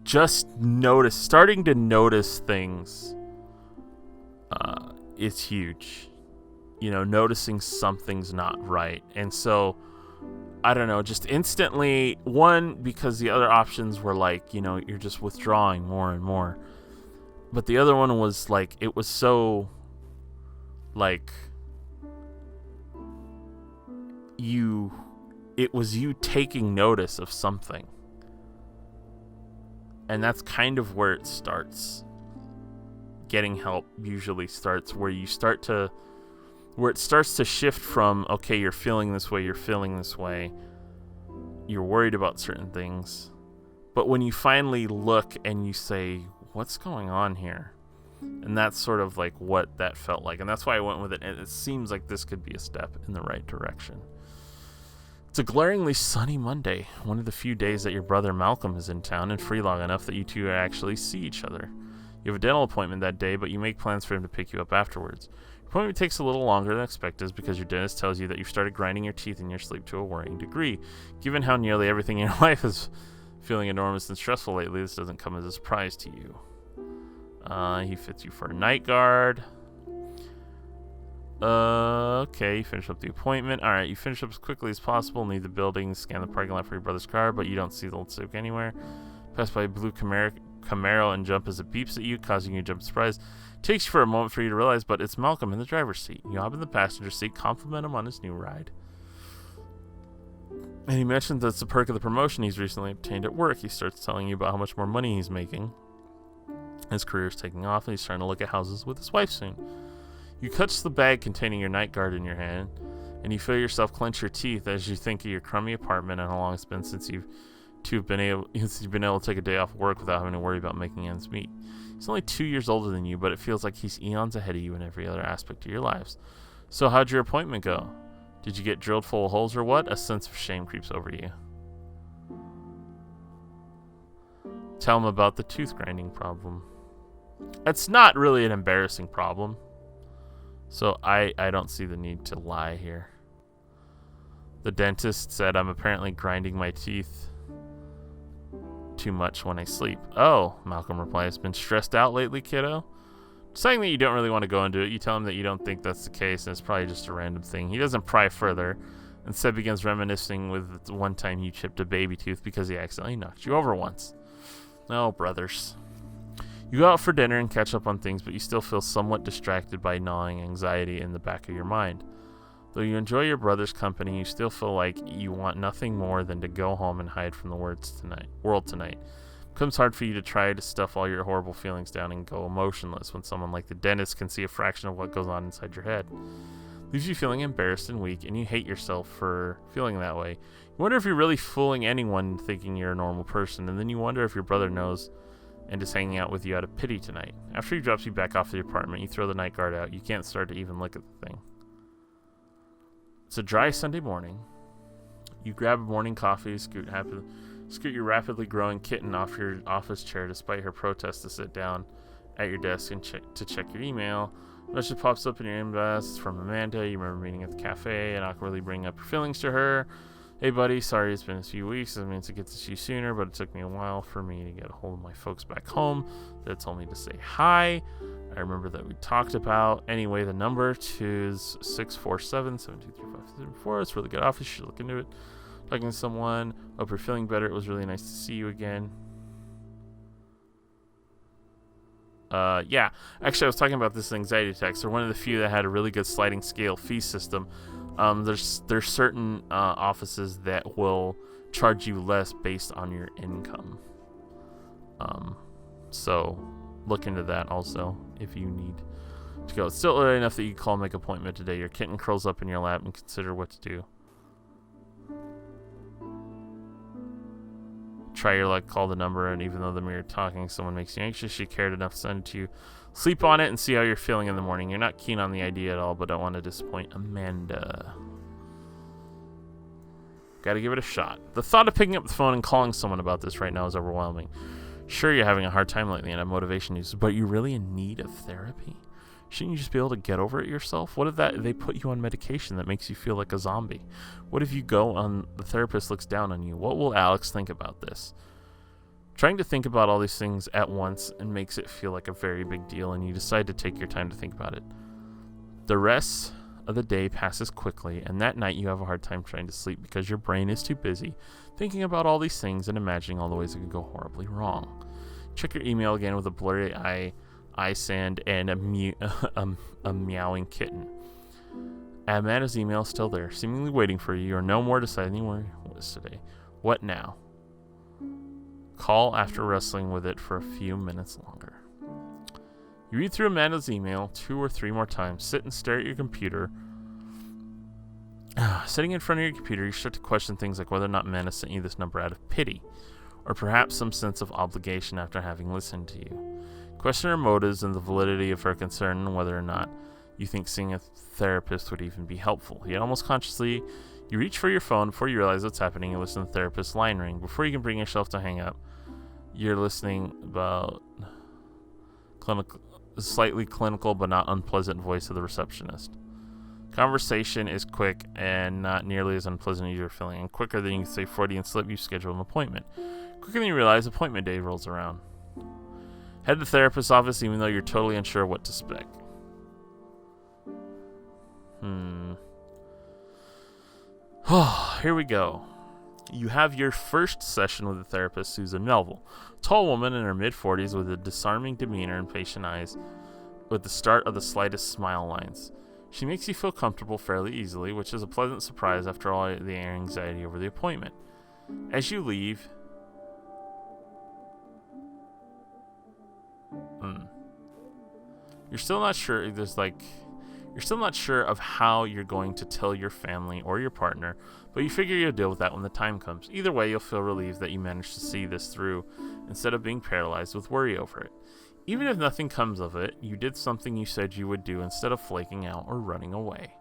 just starting to notice things is huge. Noticing something's not right. And so, I don't know, just instantly, one, because the other options were like, you're just withdrawing more and more. But the other one was like, it was so, like, it was you taking notice of something. And that's kind of where it starts. Getting help usually starts where it starts to shift from, okay, you're feeling this way, you're worried about certain things. But when you finally look and you say, what's going on here? And that's sort of like what that felt like. And that's why I went with it. And it seems like this could be a step in the right direction. It's a glaringly sunny Monday, one of the few days that your brother Malcolm is in town and free long enough that you two actually see each other. You have a dental appointment that day, but you make plans for him to pick you up afterwards. Your appointment takes a little longer than expected because your dentist tells you that you've started grinding your teeth in your sleep to a worrying degree. Given how nearly everything in your life is feeling enormous and stressful lately, this doesn't come as a surprise to you. He fits you for a night guard. Okay, you finish up the appointment. Alright, you finish up as quickly as possible, leave the building, scan the parking lot for your brother's car, but you don't see the old Civic anywhere. Pass by a blue Camaro and jump as it beeps at you, causing you to jump in surprise. Takes you for a moment for you to realize, but it's Malcolm in the driver's seat. You hop in the passenger seat, compliment him on his new ride. And he mentions that's the perk of the promotion he's recently obtained at work. He starts telling you about how much more money he's making. His career's taking off, and he's trying to look at houses with his wife soon. You catch the bag containing your night guard in your hand, and you feel yourself clench your teeth as you think of your crummy apartment and how long it's been since you've been able to take a day off work without having to worry about making ends meet. He's only 2 years older than you, but it feels like he's eons ahead of you in every other aspect of your lives. So how'd your appointment go? Did you get drilled full of holes or what? A sense of shame creeps over you. Tell him about the tooth grinding problem. It's not really an embarrassing problem. So I don't see the need to lie here. The dentist said I'm apparently grinding my teeth too much when I sleep. Oh, Malcolm replies, been stressed out lately, kiddo? Saying that you don't really want to go into it, you tell him that you don't think that's the case and it's probably just a random thing. He doesn't pry further. Instead begins reminiscing with one time you chipped a baby tooth because he accidentally knocked you over once. Oh, brothers. You go out for dinner and catch up on things, but you still feel somewhat distracted by gnawing anxiety in the back of your mind. Though you enjoy your brother's company, you still feel like you want nothing more than to go home and hide from the world tonight. It becomes hard for you to try to stuff all your horrible feelings down and go emotionless when someone like the dentist can see a fraction of what goes on inside your head. Leaves you feeling embarrassed and weak, and you hate yourself for feeling that way. You wonder if you're really fooling anyone thinking you're a normal person, and then you wonder if your brother knows and is hanging out with you out of pity tonight. After he drops you back off the apartment, you throw the night guard out. You can't start to even look at the thing. It's a dry Sunday morning. You grab a morning coffee, scoot your rapidly growing kitten off your office chair despite her protest to sit down at your desk and check your email. A message pops up in your inbox. It's from Amanda. You remember meeting at the cafe and awkwardly bringing up your feelings to her. Hey buddy, sorry it's been a few weeks. I meant to get to see you sooner, but it took me a while for me to get a hold of my folks back home that told me to say hi. I remember that we talked about. Anyway, the number is 647-723-5774. It's a really good office. You should look into it. Talking to someone. Hope you're feeling better. It was really nice to see you again. Yeah. Actually, I was talking about this anxiety text. They're one of the few that had a really good sliding scale fee system. There's certain offices that will charge you less based on your income. So look into that also if you need to go. It's still early enough that you can call and make an appointment today. Your kitten curls up in your lap and consider what to do. Try your luck, call the number, and even though the mere talking someone makes you anxious, you cared enough to send it to you. Sleep on it and see how you're feeling in the morning. You're not keen on the idea at all, but don't want to disappoint Amanda. Gotta give it a shot. The thought of picking up the phone and calling someone about this right now is overwhelming. Sure, you're having a hard time lately and have motivation issues, but you're really in need of therapy? Shouldn't you just be able to get over it yourself? What if they put you on medication that makes you feel like a zombie? What if you go on, the therapist looks down on you? What will Alex think about this? Trying to think about all these things at once and makes it feel like a very big deal, and you decide to take your time to think about it. The rest of the day passes quickly, and that night you have a hard time trying to sleep because your brain is too busy thinking about all these things and imagining all the ways it could go horribly wrong. Check your email again with a blurry eye sand and a meowing kitten. Amanda's email is still there, seemingly waiting for you. You are no more deciding where it was today. What now? Call after wrestling with it for a few minutes longer. You read through Amanda's email 2 or 3 more times, sit and stare at your computer. Sitting in front of your computer, you start to question things like whether or not Amanda sent you this number out of pity, or perhaps some sense of obligation after having listened to you. Question her motives and the validity of her concern, and whether or not you think seeing a therapist would even be helpful. Yet almost consciously, you reach for your phone before you realize what's happening and listen to the therapist's line ring. Before you can bring yourself to hang up, you're listening about slightly clinical but not unpleasant voice of the receptionist. Conversation is quick and not nearly as unpleasant as you're feeling, and quicker than you can say Freudian slip, you schedule an appointment. Quicker than you realize, appointment day rolls around. Head to the therapist's office even though you're totally unsure what to expect. Here we go. You have your first session with the therapist, Susan Melville. Tall woman in her mid-40s with a disarming demeanor and patient eyes with the start of the slightest smile lines. She makes you feel comfortable fairly easily, which is a pleasant surprise after all the anxiety over the appointment. As you leave, you're still not sure. You're still not sure of how you're going to tell your family or your partner, but you figure you'll deal with that when the time comes. Either way, you'll feel relieved that you managed to see this through instead of being paralyzed with worry over it. Even if nothing comes of it, you did something you said you would do instead of flaking out or running away.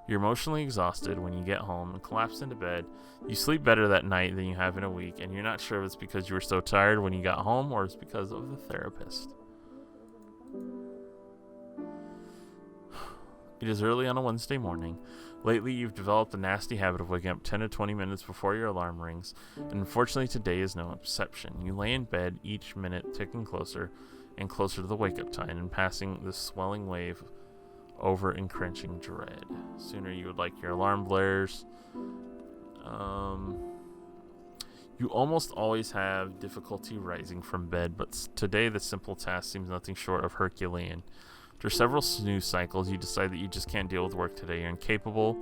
You're emotionally exhausted when you get home and collapse into bed. You sleep better that night than you have in a week, and you're not sure if it's because you were so tired when you got home or it's because of the therapist. It is early on a Wednesday morning. Lately, you've developed a nasty habit of waking up 10 to 20 minutes before your alarm rings, and unfortunately today is no exception. You lay in bed, each minute ticking closer and closer to the wake-up time and passing this swelling wave over entrenching dread. Sooner you would like your alarm blares. You almost always have difficulty rising from bed, but today the simple task seems nothing short of Herculean. After several snooze cycles, you decide that you just can't deal with work today. You're incapable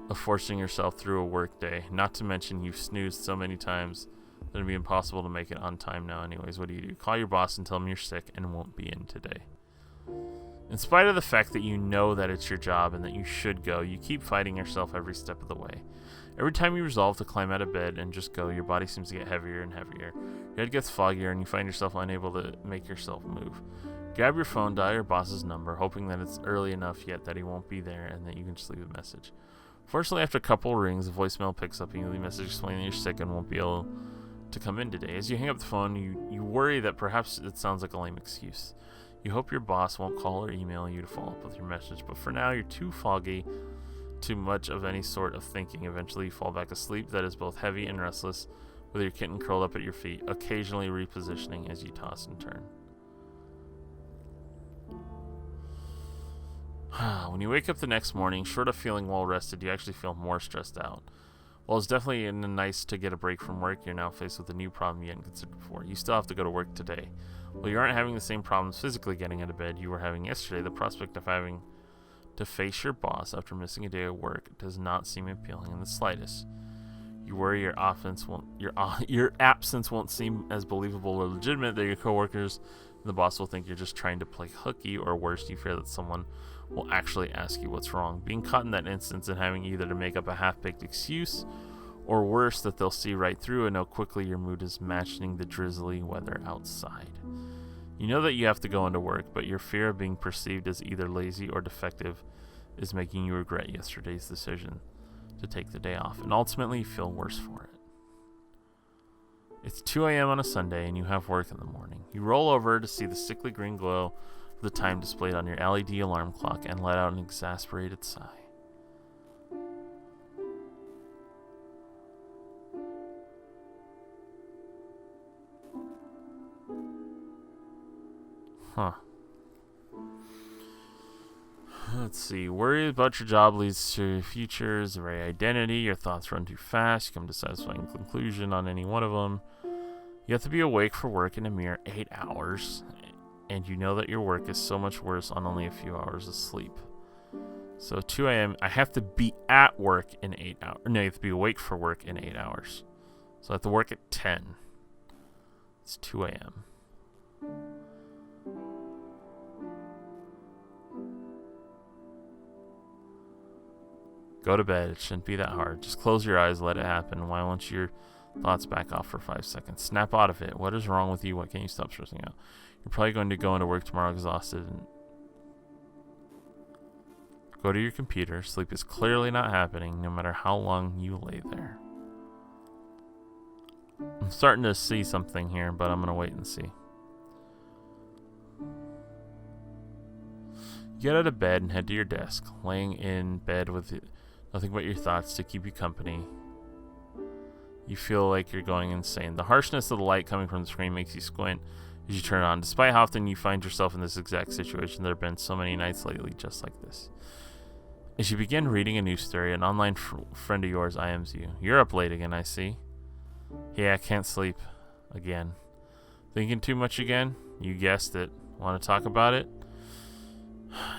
of forcing yourself through a work day. Not to mention you've snoozed so many times that it'd be impossible to make it on time now anyways. What do? Call your boss and tell him you're sick and won't be in today. In spite of the fact that you know that it's your job and that you should go, you keep fighting yourself every step of the way. Every time you resolve to climb out of bed and just go, your body seems to get heavier and heavier. Your head gets foggier and you find yourself unable to make yourself move. Grab your phone, dial your boss's number, hoping that it's early enough yet that he won't be there and that you can just leave a message. Fortunately, after a couple rings, the voicemail picks up and you leave a message explaining that you're sick and won't be able to come in today. As you hang up the phone, you worry that perhaps it sounds like a lame excuse. You hope your boss won't call or email you to follow up with your message, but for now, you're too foggy, too much of any sort of thinking. Eventually, you fall back asleep that is both heavy and restless, with your kitten curled up at your feet, occasionally repositioning as you toss and turn. When you wake up the next morning, short of feeling well rested, you actually feel more stressed out. While it's definitely nice to get a break from work, you're now faced with a new problem you hadn't considered before. You still have to go to work today. While you aren't having the same problems physically getting out of bed you were having yesterday, the prospect of having to face your boss after missing a day of work does not seem appealing in the slightest. You worry your absence won't seem as believable or legitimate, that your coworkers and the boss will think you're just trying to play hooky, or worse, you fear that someone will actually ask you what's wrong. Being caught in that instance and having either to make up a half-baked excuse, or worse, that they'll see right through and know quickly your mood is matching the drizzly weather outside. You know that you have to go into work, but your fear of being perceived as either lazy or defective is making you regret yesterday's decision to take the day off, and ultimately you feel worse for it. It's 2 a.m. on a Sunday, and you have work in the morning. You roll over to see the sickly green glow of the time displayed on your LED alarm clock and let out an exasperated sigh. Huh. Let's see. Worry about your job leads to your future's very identity. Your thoughts run too fast. You come to a satisfying conclusion on any one of them. You have to be awake for work in a mere 8 hours. And you know that your work is so much worse on only a few hours of sleep. So 2 a.m. I have to be at work in 8 hours. No, you have to be awake for work in 8 hours. So I have to work at 10. It's 2 a.m. Go to bed. It shouldn't be that hard. Just close your eyes, let it happen. Why won't your thoughts back off for 5 seconds? Snap out of it. What is wrong with you? Why can't you stop stressing out? You're probably going to go into work tomorrow exhausted. And go to your computer. Sleep is clearly not happening, no matter how long you lay there. I'm starting to see something here, but I'm going to wait and see. Get out of bed and head to your desk. Laying in bed with nothing but your thoughts to keep you company. You feel like you're going insane. The harshness of the light coming from the screen makes you squint as you turn it on. Despite how often you find yourself in this exact situation, there have been so many nights lately just like this. As you begin reading a news story, an online friend of yours IMs you. You're up late again, I see. Yeah, I can't sleep. Again. Thinking too much again? You guessed it. Want to talk about it?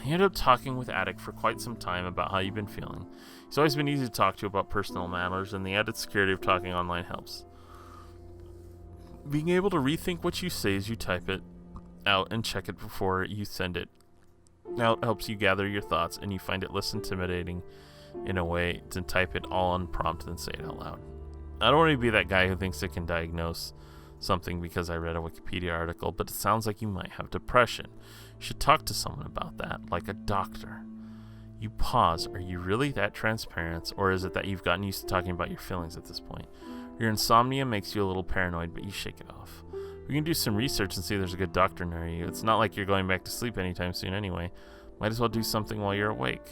You end up talking with Attic for quite some time about how you've been feeling. He's always been easy to talk to about personal matters, and the added security of talking online helps. Being able to rethink what you say as you type it out and check it before you send it out helps you gather your thoughts, and you find it less intimidating in a way to type it all unprompted and say it out loud. I don't want to be that guy who thinks it can diagnose something because I read a Wikipedia article, but it sounds like you might have depression. You should talk to someone about that, like a doctor. You pause. Are you really that transparent, or is it that you've gotten used to talking about your feelings at this point? Your insomnia makes you a little paranoid, but you shake it off. We can do some research and see if there's a good doctor near you. It's not like you're going back to sleep anytime soon anyway. Might as well do something while you're awake.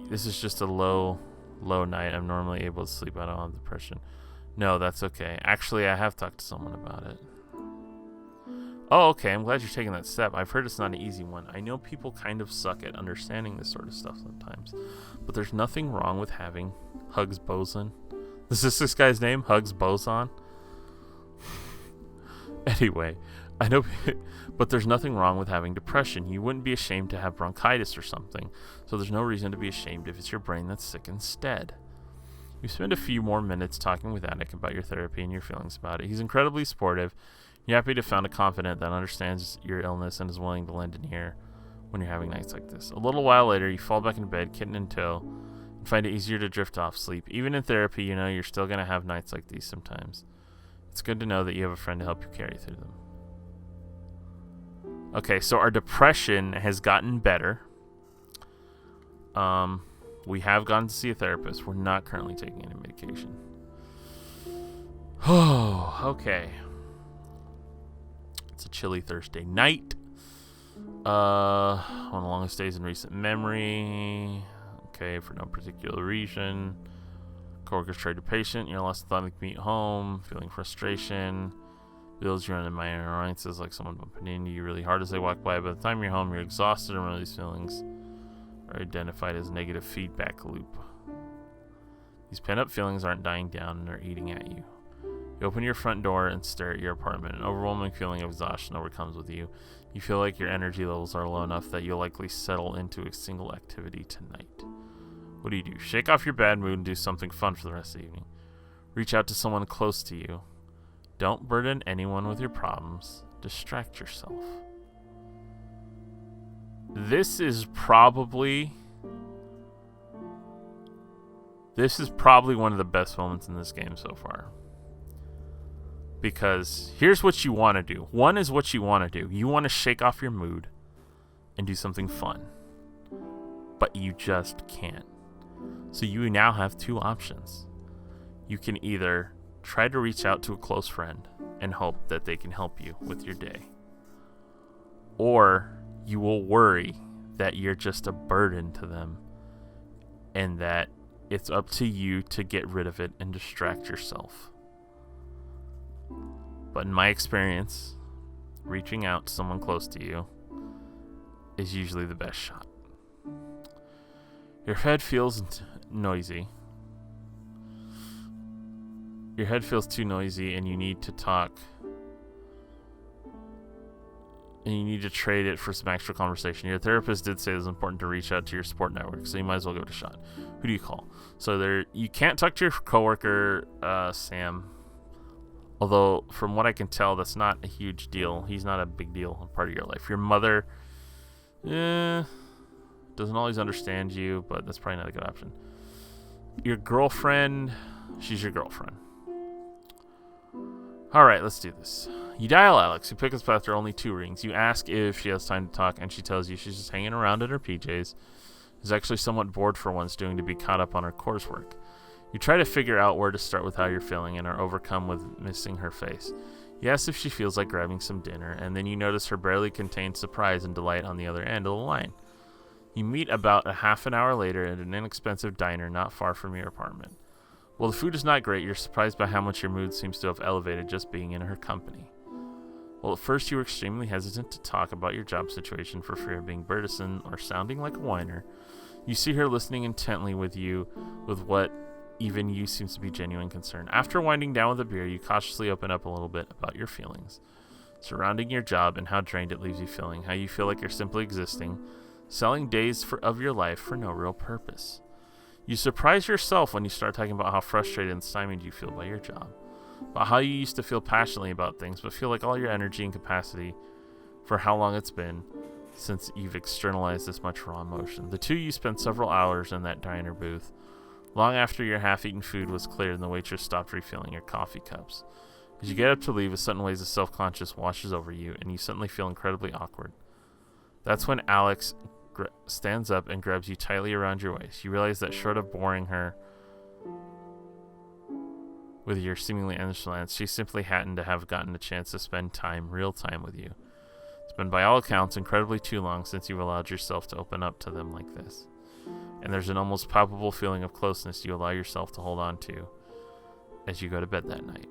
This is just a low night. I'm normally able to sleep. I don't have depression. No, that's okay. Actually, I have talked to someone about it. Oh, okay. I'm glad you're taking that step. I've heard it's not an easy one. I know people kind of suck at understanding this sort of stuff sometimes. But there's nothing wrong with having Hugs Boson. Is this guy's name? Hugs Boson? Anyway, I know, but there's nothing wrong with having depression. You wouldn't be ashamed to have bronchitis or something. So there's no reason to be ashamed if it's your brain that's sick instead. You spend a few more minutes talking with Attic about your therapy and your feelings about it. He's incredibly supportive. You're happy to find a confidant that understands your illness and is willing to lend an ear when you're having nights like this. A little while later, you fall back in bed, kitten in tow, and find it easier to drift off sleep. Even in therapy, you know you're still going to have nights like these sometimes. It's good to know that you have a friend to help you carry through them. Okay, so our depression has gotten better. We have gone to see a therapist. We're not currently taking any medication. Oh, okay. It's a chilly Thursday night. One of the longest days in recent memory. Okay, for no particular reason. Coworkers trade your patient. You're lost thought to commute home. Feeling frustration. Feels you're in minor annoyances like someone bumping into you really hard as they walk by. By the time you're home, you're exhausted, and one of these feelings are identified as negative feedback loop. These pent-up feelings aren't dying down and are eating at you. You open your front door and stare at your apartment. An overwhelming feeling of exhaustion overcomes with you. You feel like your energy levels are low enough that you'll likely settle into a single activity tonight. What do? Shake off your bad mood and do something fun for the rest of the evening. Reach out to someone close to you. Don't burden anyone with your problems. Distract yourself. This is probably one of the best moments in this game so far. Because here's what you want to do. One is what you want to do. You want to shake off your mood and do something fun. But you just can't. So you now have two options. You can either try to reach out to a close friend and hope that they can help you with your day. Or you will worry that you're just a burden to them and that it's up to you to get rid of it and distract yourself. But in my experience, reaching out to someone close to you is usually the best shot. Your head feels noisy. Your head feels too noisy and you need to talk. And you need to trade it for some extra conversation. Your therapist did say it was important to reach out to your support network, so you might as well give it a shot. Who do you call? So you can't talk to your coworker, Sam. Although, from what I can tell, that's not a huge deal. He's not a big deal part of your life. Your mother, doesn't always understand you, but that's probably not a good option. Your girlfriend, she's your girlfriend. Alright, let's do this. You dial Alex, who picks up after only 2 rings. You ask if she has time to talk, and she tells you she's just hanging around in her PJs. Is actually somewhat bored for once, doing to be caught up on her coursework. You try to figure out where to start with how you're feeling and are overcome with missing her face. You ask if she feels like grabbing some dinner, and then you notice her barely contained surprise and delight on the other end of the line. You meet about a half an hour later at an inexpensive diner not far from your apartment. While the food is not great, you're surprised by how much your mood seems to have elevated just being in her company. While at first you were extremely hesitant to talk about your job situation for fear of being burdensome or sounding like a whiner, you see her listening intently with you with what even you seems to be genuine concern. After winding down with a beer, you cautiously open up a little bit about your feelings surrounding your job and how drained it leaves you feeling, how you feel like you're simply existing, selling days of your life for no real purpose. You surprise yourself when you start talking about how frustrated and stymied you feel by your job, about how you used to feel passionately about things but feel like all your energy and capacity for how long it's been since you've externalized this much raw emotion. The two of you spent several hours in that diner booth, long after your half-eaten food was cleared and the waitress stopped refilling your coffee cups. As you get up to leave, a sudden wave of self-conscious washes over you, and you suddenly feel incredibly awkward. That's when Alex stands up and grabs you tightly around your waist. You realize that short of boring her with your seemingly endless glance, she simply hadn't to have gotten a chance to spend real time with you. It's been, by all accounts, incredibly too long since you've allowed yourself to open up to them like this. And there's an almost palpable feeling of closeness you allow yourself to hold on to as you go to bed that night.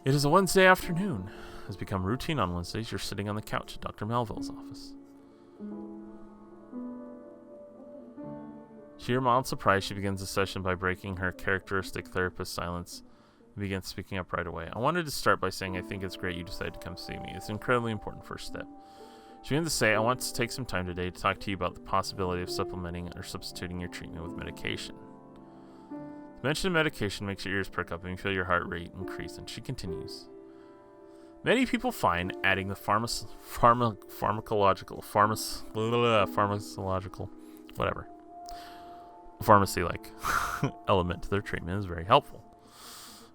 It is a Wednesday afternoon. Has become routine on Wednesdays. You're sitting on the couch at Dr. Melville's office. To your mild surprise, she begins the session by breaking her characteristic therapist silence and begins speaking up right away. I wanted to start by saying I think it's great you decided to come see me. It's an incredibly important first step. She begins to say, I want to take some time today to talk to you about the possibility of supplementing or substituting your treatment with medication. The mention of medication makes your ears perk up and you feel your heart rate increase, and she continues. Many people find adding the pharmacy-like element to their treatment is very helpful.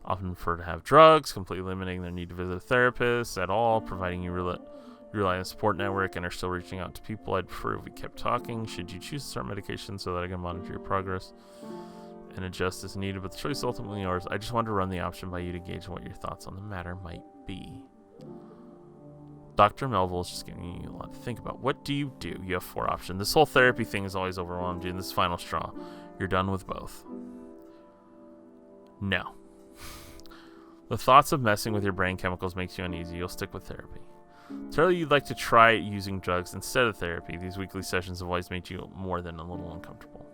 Often prefer to have drugs, completely eliminating their need to visit a therapist at all, providing you rely on a support network and are still reaching out to people. I'd prefer if we kept talking. Should you choose to start medication so that I can monitor your progress and adjust as needed, but the choice is ultimately yours. I just wanted to run the option by you to gauge what your thoughts on the matter might be. Dr. Melville is just giving you a lot to think about. What do? You have 4 options. This whole therapy thing is always overwhelmed you, and this final straw. You're done with both. No. The thoughts of messing with your brain chemicals makes you uneasy. You'll stick with therapy. Tell you you'd like to try using drugs instead of therapy. These weekly sessions have always made you more than a little uncomfortable.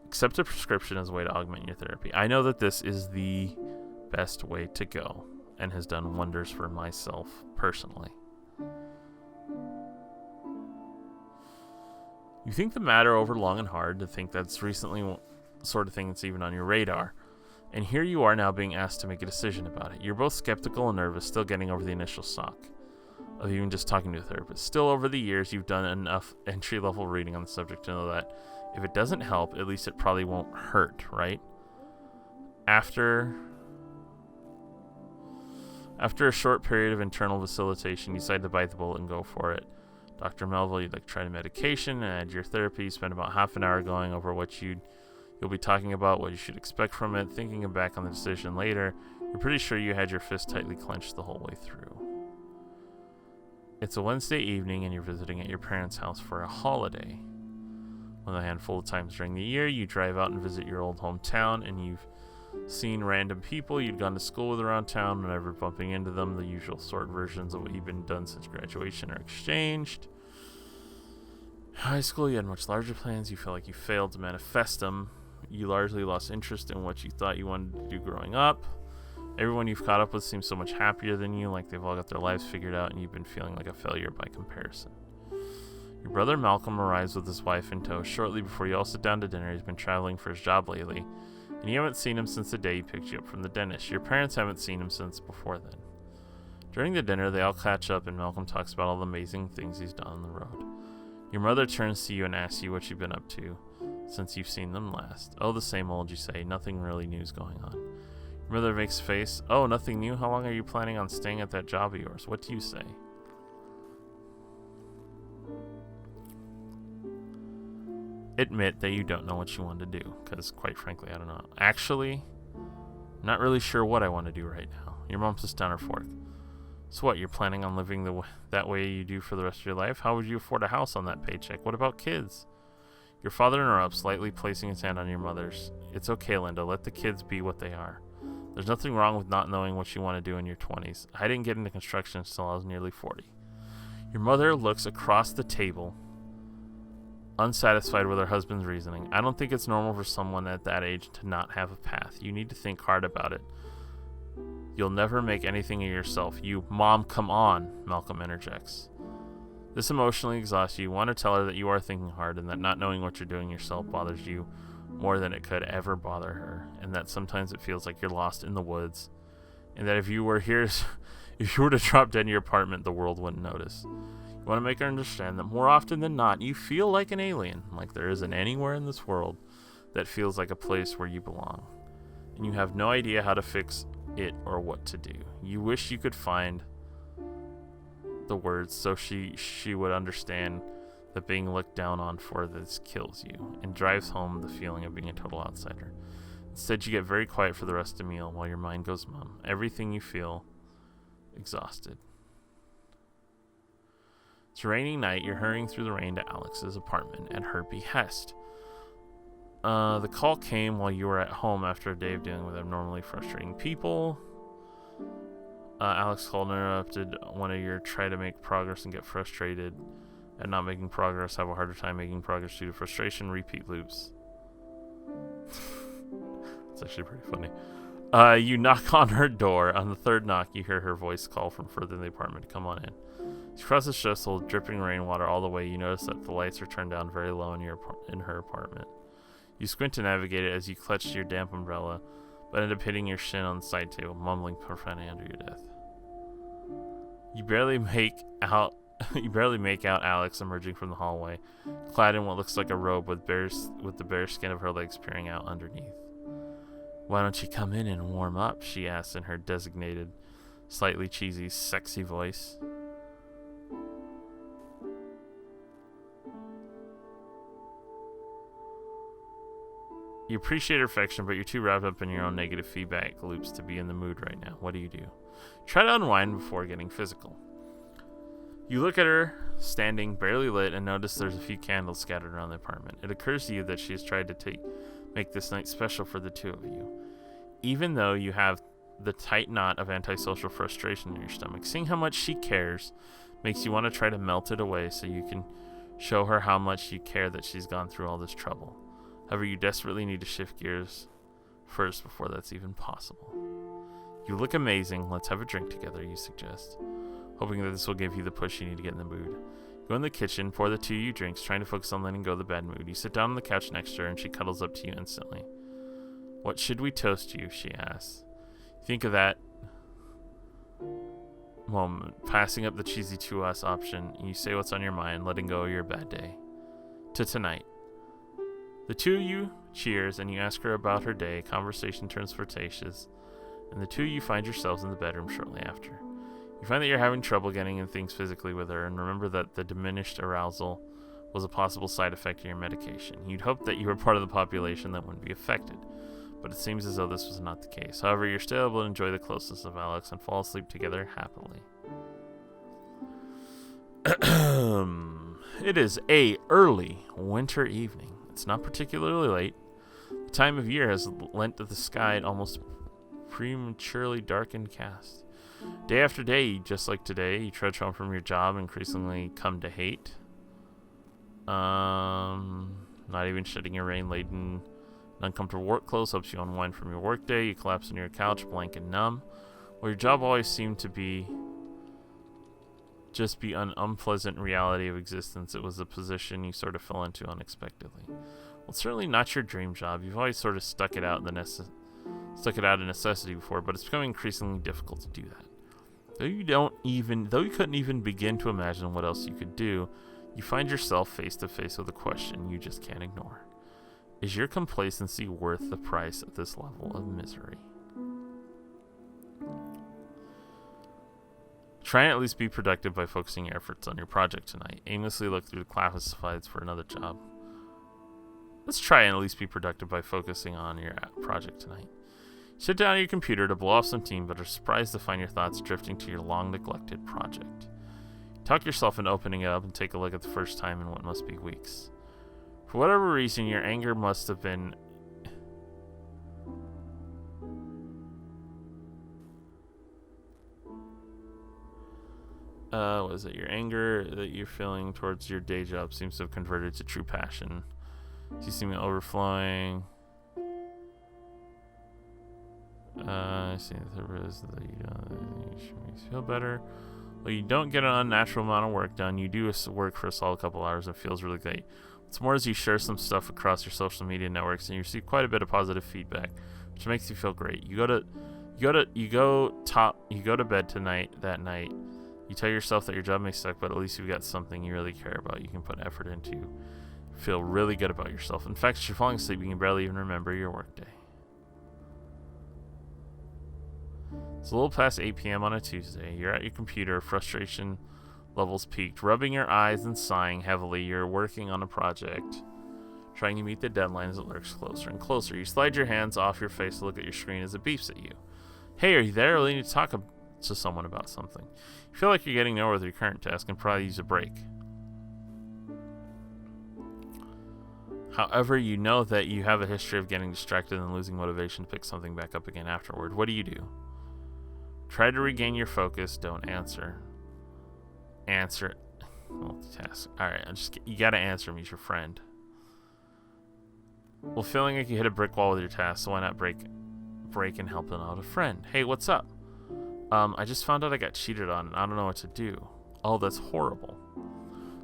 Accept a prescription as a way to augment your therapy. I know that this is the best way to go and has done wonders for myself personally. You think the matter over long and hard to think that's recently sort of thing that's even on your radar. And here you are now being asked to make a decision about it. You're both skeptical and nervous, still getting over the initial shock of even just talking to a therapist. Still, over the years, you've done enough entry-level reading on the subject to know that if it doesn't help, at least it probably won't hurt, right? After a short period of internal vacillation, you decide to bite the bullet and go for it. Dr. Melville, you'd like to try the medication and add your therapy. You spend about half an hour going over what you'll be talking about, what you should expect from it, thinking back on the decision later. You're pretty sure you had your fist tightly clenched the whole way through. It's a Wednesday evening and you're visiting at your parents' house for a holiday. One of a handful of times during the year, you drive out and visit your old hometown, and you've seen random people you'd gone to school with around town, whenever bumping into them, the usual sort versions of what you've been done since graduation are exchanged. High school, you had much larger plans. You feel like you failed to manifest them. You largely lost interest in what you thought you wanted to do growing up. Everyone you've caught up with seems so much happier than you, like they've all got their lives figured out, and you've been feeling like a failure by comparison. Your brother Malcolm arrives with his wife in tow shortly before you all sit down to dinner. He's been traveling for his job lately, and you haven't seen him since the day he picked you up from the dentist. Your parents haven't seen him since before then. During the dinner, they all catch up, and Malcolm talks about all the amazing things he's done on the road. Your mother turns to you and asks you what you've been up to since you've seen them last. Oh, the same old, you say. Nothing really new's going on. Your mother makes a face. Oh, nothing new? How long are you planning on staying at that job of yours? What do you say? Admit that you don't know what you want to do, because quite frankly, I don't know. Actually, not really sure what I want to do right now. Your mom puts down her fork. So what, you're planning on living that way you do for the rest of your life? How would you afford a house on that paycheck? What about kids? Your father interrupts, lightly placing his hand on your mother's. It's okay, Linda. Let the kids be what they are. There's nothing wrong with not knowing what you want to do in your 20s. I didn't get into construction until I was nearly 40. Your mother looks across the table, unsatisfied with her husband's reasoning. I don't think it's normal for someone at that age to not have a path. You need to think hard about it. You'll never make anything of yourself. Mom, come on, Malcolm interjects. This emotionally exhausts you. You want to tell her that you are thinking hard and that not knowing what you're doing yourself bothers you more than it could ever bother her, and that sometimes it feels like you're lost in the woods, and that if you were to drop dead in your apartment, the world wouldn't notice. You want to make her understand that more often than not, you feel like an alien, like there isn't anywhere in this world that feels like a place where you belong, and you have no idea how to fix it or what to do. You wish you could find the words so she would understand that being looked down on for this kills you and drives home the feeling of being a total outsider. Instead, you get very quiet for the rest of the meal while your mind goes numb. Everything you feel exhausted. It's a rainy night. You're hurrying through the rain to Alex's apartment at her behest. The call came while you were at home after a day of dealing with abnormally frustrating people. Alex called and interrupted one of your try to make progress and get frustrated at not making progress, have a harder time making progress due to frustration, repeat loops. It's actually pretty funny. You knock on her door. On the third knock, you hear her voice call from further in the apartment to come on in. She crosses the threshold, dripping rainwater all the way. You notice that the lights are turned down very low in her apartment. You squint to navigate it as you clutch your damp umbrella, but end up hitting your shin on the side table, mumbling profanity under your breath. You barely make out Alex emerging from the hallway, clad in what looks like a robe with the bare skin of her legs peering out underneath. Why don't you come in and warm up? She asks in her designated, slightly cheesy, sexy voice. You appreciate her affection, but you're too wrapped up in your own negative feedback loops to be in the mood right now. What do? Try to unwind before getting physical. You look at her, standing, barely lit, and notice there's a few candles scattered around the apartment. It occurs to you that she has tried to make this night special for the two of you. Even though you have the tight knot of antisocial frustration in your stomach, seeing how much she cares makes you want to try to melt it away so you can show her how much you care that she's gone through all this trouble. However, you desperately need to shift gears first before that's even possible. You look amazing. Let's have a drink together, you suggest, hoping that this will give you the push you need to get in the mood. Go in the kitchen, pour the two of you drinks, trying to focus on letting go of the bad mood. You sit down on the couch next to her, and she cuddles up to you instantly. What should we toast you? She asks. Think of that moment, passing up the cheesy to us option, and you say what's on your mind, letting go of your bad day. To tonight. The two of you cheers, and you ask her about her day. Conversation turns flirtatious, and the two of you find yourselves in the bedroom shortly after. You find that you're having trouble getting in things physically with her, and remember that the diminished arousal was a possible side effect of your medication. You'd hoped that you were part of the population that wouldn't be affected, but it seems as though this was not the case. However, you're still able to enjoy the closeness of Alex and fall asleep together happily. It is a early winter evening. It's not particularly late. The time of year has lent the sky an almost prematurely darkened cast. Day after day, just like today, you trudge home from your job, increasingly come to hate. Not even shedding your rain-laden, uncomfortable work clothes helps you unwind from your workday. You collapse on your couch, blank and numb. Well, your job always seemed to be just be an unpleasant reality of existence. It was a position you sort of fell into unexpectedly. Well, it's certainly not your dream job. You've always sort of stuck it out of necessity before, but it's becoming increasingly difficult to do that. Though you couldn't even begin to imagine what else you could do, you find yourself face to face with a question you just can't ignore. Is your complacency worth the price of this level of misery? Try and at least be productive by focusing your efforts on your project tonight. Aimlessly look through the classifieds for another job. Let's try and at least be productive by focusing on your project tonight. Sit down at your computer to blow off some steam, but are surprised to find your thoughts drifting to your long-neglected project. Talk yourself into opening it up and take a look at the first time in what must be weeks. For whatever reason, your anger must have been... was it your anger that you're feeling towards your day job seems to have converted to true passion. You seem overflowing. I see there is that you should feel better. Well, you don't get an unnatural amount of work done. You do work for a solid couple hours and it feels really great. What's more is you share some stuff across your social media networks and you receive quite a bit of positive feedback, which makes you feel great. You go to bed that night. You tell yourself that your job may suck, but at least you've got something you really care about. You can put effort into. Feel really good about yourself. In fact, as you're falling asleep, you can barely even remember your workday. It's a little past 8 p.m. on a Tuesday. You're at your computer, frustration levels peaked. Rubbing your eyes and sighing heavily, you're working on a project, trying to meet the deadline as it lurks closer and closer. You slide your hands off your face to look at your screen as it beeps at you. Hey, are you there? I really need to talk to someone about something. You feel like you're getting nowhere with your current task and probably use a break. However, you know that you have a history of getting distracted and losing motivation to pick something back up again afterward. What do? Try to regain your focus. Don't answer. Answer. Multitask. Alright, you gotta answer him. He's your friend. Well, feeling like you hit a brick wall with your task, so why not break and help out a friend? Hey, what's up? I just found out I got cheated on and I don't know what to do. Oh, that's horrible.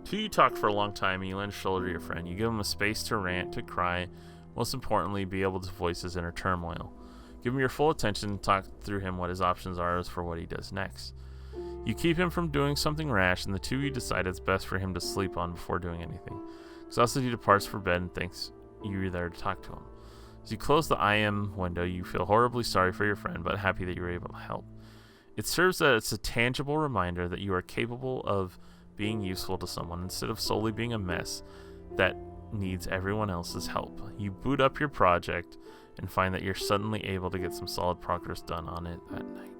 Two, you talk for a long time and you lend a shoulder to your friend. You give him a space to rant, to cry, most importantly, be able to voice his inner turmoil. Give him your full attention and talk through him what his options are for what he does next. You keep him from doing something rash, and the two of you decide it's best for him to sleep on before doing anything. Exhausted, he departs for bed and thanks you were there to talk to him. As you close the IM window, you feel horribly sorry for your friend, but happy that you were able to help. It serves as a tangible reminder that you are capable of being useful to someone instead of solely being a mess that needs everyone else's help. You boot up your project and find that you're suddenly able to get some solid progress done on it that night.